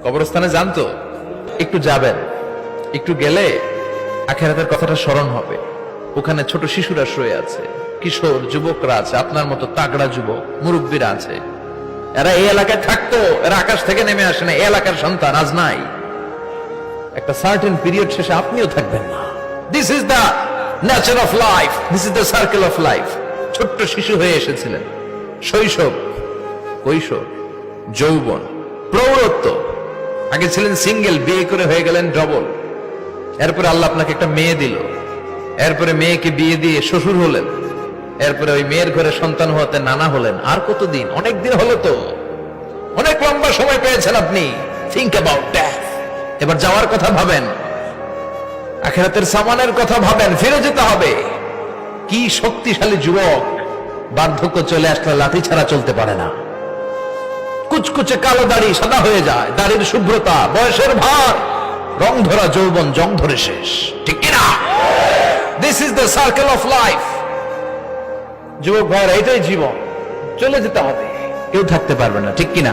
কবরস্থানে যান তো, একটু যাবেন, একটু গেলে আখিরাতের কথাটা স্মরণ হবে। ওখানে ছোট শিশুরা শুয়ে আছে, কিশোর যুবকরা আছে, আপনার মতো তাগড়া যুবক মুরব্বীরা আছে। এরা এই এলাকায় থাকতো, এরা আকাশ থেকে নেমে আসে না, এই এলাকার সন্তান আজ নাই। একটা সার্টেন পিরিয়ড শেষে আপনিও থাকবেন না। This is the nature of life, this is the circle of life. ছোট্ট শিশু হয়ে এসেছিলেন, শৈশব, কৈশোর, যৌবন, প্রৌঢ়ত্ব। আগে ছিলেন সিঙ্গেল, বিয়ে করে হয়ে গেলেন ডবল। এরপরে আল্লাহ আপনাকে একটা মেয়ে দিল, এরপরে মেয়েকে বিয়ে দিয়ে শ্বশুর হলেন, এরপরে ওই মেয়ের ঘরে সন্তান হতে নানা হলেন। আর কতদিন? অনেক দিন হলো তো, অনেক লম্বা সময় পেয়েছেন আপনি। Think about that. এবার যাওয়ার কথা ভাবেন, আখিরাতের সামানের কথা ভাবেন, ফিরে যেতে হবে। কি শক্তিশালী যুবক, বার্ধক্য চলে আসলে লাঠি ছাড়া চলতে পারে না। কুচকুচে কালো দাড়ি সাদা হয়ে যায়, দাড়ির শুভ্রতা, বয়সের ভার, রং ধরা যৌবন জং ধরে শেষ, ঠিক কিনা? This is the circle of life. যুবক ভাইরা, এটাই জীবন, চলে যেতে হবে, কেউ থাকতে পারবে না, ঠিক কিনা?